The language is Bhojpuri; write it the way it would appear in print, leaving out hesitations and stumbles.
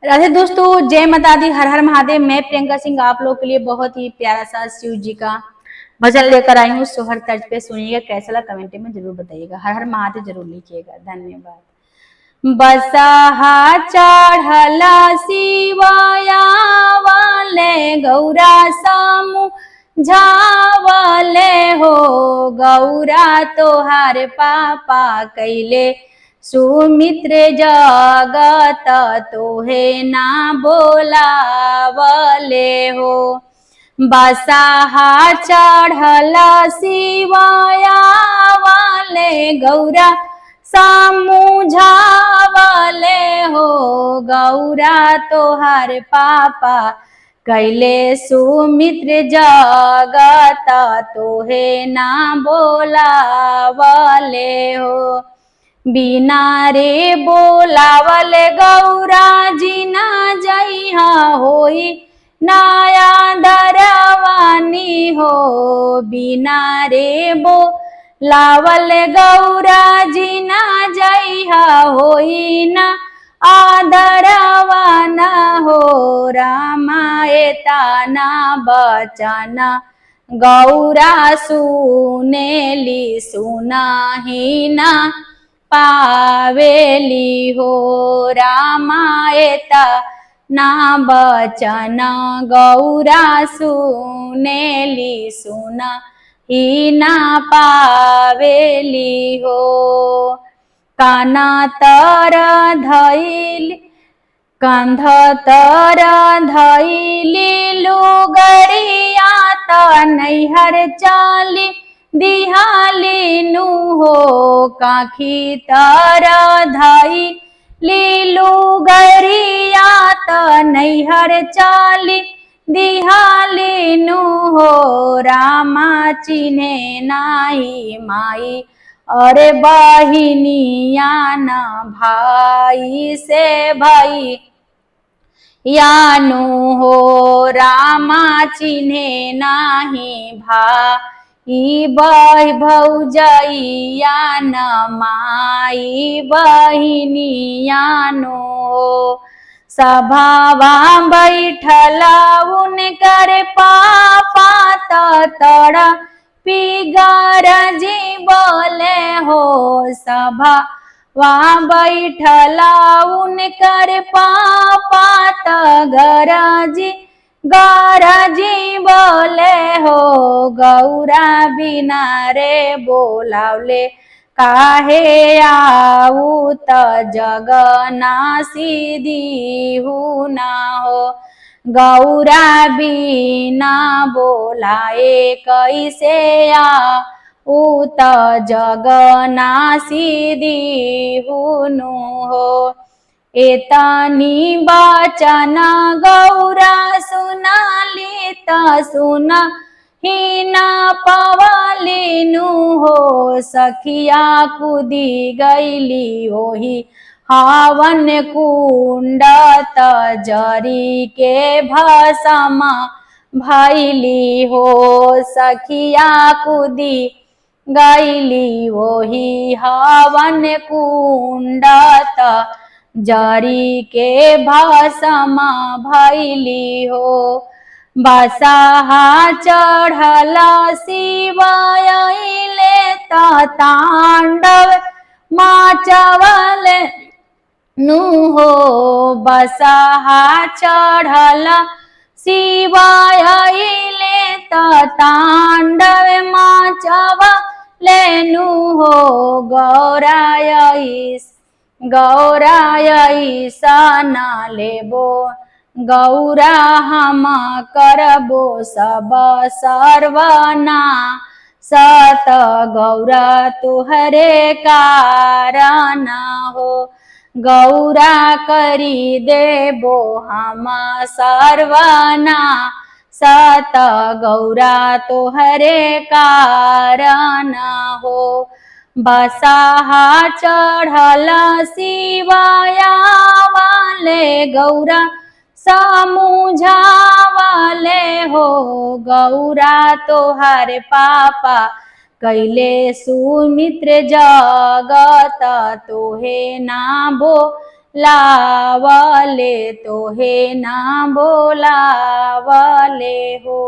राधे दोस्तों, जय माता दी, हर हर महादेव। मैं प्रियंका सिंह आप लोग के लिए बहुत ही प्यारा सा शिव जी का भजन लेकर आई हूँ। सोहर तर्ज पे सुनिएगा, कैसा लगा कमेंट में जरूर बताइएगा। हर हर महादेव जरूर लिखिएगा। धन्यवाद। बसहा चढ़ला शिवया वाले गौरा सामू झावले हो, गौरा तोहार पापा कैले सुमित्र जगत तोहे ना बोलावले हो। बसहा चढ़ला शिवया वाले गौरा समझावले हो, गौरा तोहार पापा कैले सुमित्र जगत तोहे ना बोलावले हो। बिना रे बोलावल गौरा जी ना जइहा होई नया दरवानी हो। बिना रे बोलावल गौरा जी ना जइहा होई ना आदरवाना हो। रामायता ना बचना गौरा सुनेली सुनाही ना पावेली हो। रामायता ना बचन गौरा सुनेली सुना ही ना पावेली हो। काना तर धैल कंध तर धैली लुगरिया त नैहर चाली दिहाली नु हो। काखी तर धई लीलू गरिया त नैहर चाली दिहाली नु हो। रामा चिन्हे नाही माई अरे बहिनिया न भाई से भाई यानु हो। रामा चिन्हे नाही भाई भौजैया न माई बहिनियानु हो। सभावा बैठल उनकर पापा तड़ा पिगर जी बोले हो। सभा वहाँ बैठला उनकर पापा गरजी गरजी बोले हो। गौरा बिना रे बोलावले काहे आऊ त जगना सीधी हूँ ना हो। गौरा बिना बोलाए कैसे उत जगना सीधी हुनु हो। एतनी बचन गौरा सुनाली त सुना ही ना पवाली नु हो। सखिया कूदी गईली ओही हावन कुंड त जरी के भसमा भैली हो। सखिया कूदी गईली वही हवन कुंड त जरी के भसमा भैली हो। बसहा चढ़ला शिवयले त तांडव माचवल नु हो। बसहा चढ़ला शिवयले त तांडव माचवलेनु हो। गौरायई सना लेबो गौरा हम करबो सब सर्वना सत। गौरा तुहरे कारण हो। गौरा करी देबो हम सर्वना सत। गौरा तोहरे कारण हो। बसहा चढ़ला शिवया वाले गौरा समझावले हो। गौरा तोहर पापा कैले सुमित्र जगत तोहे ना लावले तो हे ना बोलावले हो।